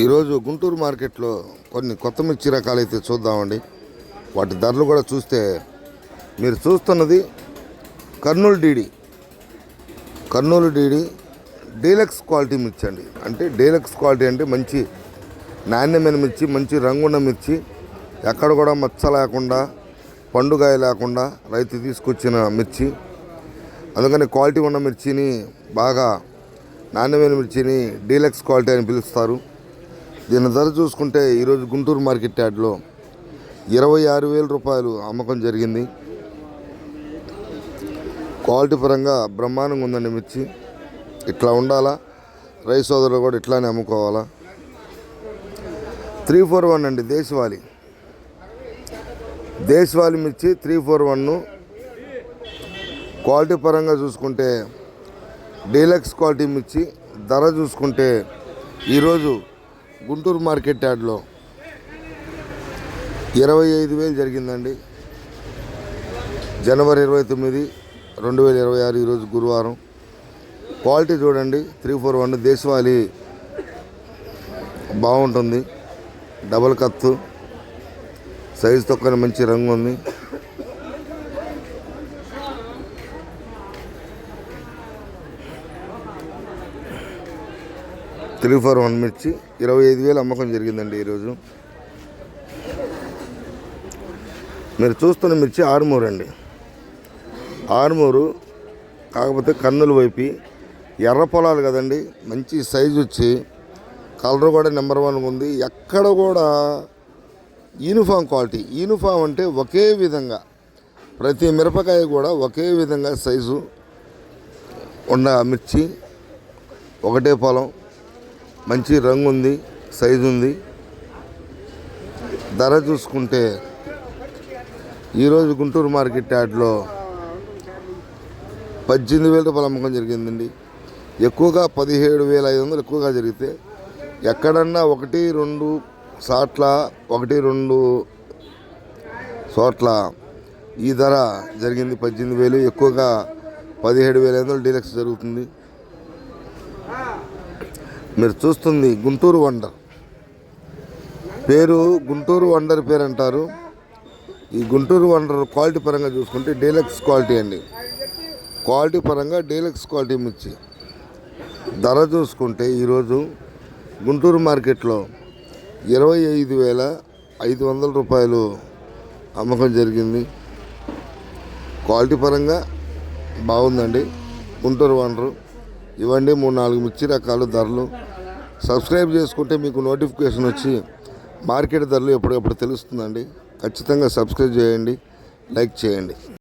ఈరోజు గుంటూరు మార్కెట్లో కొన్ని కొత్త మిర్చి రకాలు అయితే చూద్దామండి. వాటి ధరలు కూడా చూస్తే మీరు చూస్తున్నది కర్నూలు డీడీ డీలక్స్ క్వాలిటీ మిర్చి అండి. అంటే డీలక్స్ క్వాలిటీ అంటే మంచి నాణ్యమైన మిర్చి, మంచి రంగున్న మిర్చి, ఎక్కడ కూడా మచ్చ లేకుండా, పండుగాయ లేకుండా రైతు తీసుకొచ్చిన మిర్చి. అందుకని క్వాలిటీ ఉన్న మిర్చిని, బాగా నాణ్యమైన మిర్చిని డీలక్స్ క్వాలిటీ అని పిలుస్తారు. దీని ధర చూసుకుంటే ఈరోజు గుంటూరు మార్కెట్ యార్డ్లో 26,000 రూపాయలు అమ్మకం జరిగింది. క్వాలిటీ పరంగా బ్రహ్మాండంగా ఉందండి మిర్చి. ఇట్లా ఉండాలా, రైతు సోదరులు కూడా ఇట్లానే అమ్ముకోవాలా. 341 అండి, దేశవాళీ మిర్చి 341. క్వాలిటీ పరంగా చూసుకుంటే డీలక్స్ క్వాలిటీ మిర్చి. ధర చూసుకుంటే ఈరోజు గుంటూరు మార్కెట్ యార్డ్లో 25,000 జరిగిందండి. జనవరి 29, 2026 ఈరోజు గురువారం. క్వాలిటీ చూడండి, 341 దేశవాళీ బాగుంటుంది. డబల్ కత్తు సైజు తొక్కని మంచి రంగు ఉంది. త్రీ-4-1 మిర్చి 25,000 అమ్మకం జరిగిందండి ఈరోజు. మీరు చూస్తున్న మిర్చి ఆర్మూర్ అండి. ఆర్మూరు కాకపోతే కర్నూలు వైపు ఎర్ర పొలాలు కదండి. మంచి సైజు వచ్చి కలర్ కూడా నెంబర్ 1 ఉంది. ఎక్కడ కూడా యూనిఫామ్ క్వాలిటీ. యూనిఫామ్ అంటే ఒకే విధంగా ప్రతి మిరపకాయ కూడా ఒకే విధంగా సైజు ఉన్న మిర్చి. ఒకటే పొలం, మంచి రంగు ఉంది, సైజు ఉంది. ధర చూసుకుంటే ఈరోజు గుంటూరు మార్కెట్ యార్డ్లో 18,000 రూపాయలు అమ్మకం జరిగిందండి. ఎక్కువగా 17,500 ఎక్కువగా జరిగితే, ఎక్కడన్నా 1-2 చోట్ల ఈ ధర జరిగింది 18,000. ఎక్కువగా 17,500 డీలక్స్ జరుగుతుంది. మీరు చూస్తుంది గుంటూరు వండర్ పేరు, గుంటూరు వండర్ పేరు అంటారు. ఈ గుంటూరు వండర్ క్వాలిటీ పరంగా చూసుకుంటే డీలక్స్ క్వాలిటీ అండి. క్వాలిటీ పరంగా డీలక్స్ క్వాలిటీ మిర్చి. ధర చూసుకుంటే ఈరోజు గుంటూరు మార్కెట్లో 25,500 రూపాయలు అమ్మకం జరిగింది. క్వాలిటీ పరంగా బాగుందండి గుంటూరు వండరు. ఇవ్వండి 3-4 మిర్చి రకాలు ధరలు. సబ్స్క్రైబ్ చేసుకుంటే మీకు నోటిఫికేషన్ వచ్చి మార్కెట్ ధరలు ఎప్పుడెప్పుడు తెలుస్తుందండి. ఖచ్చితంగా సబ్స్క్రైబ్ చేయండి, లైక్ చేయండి.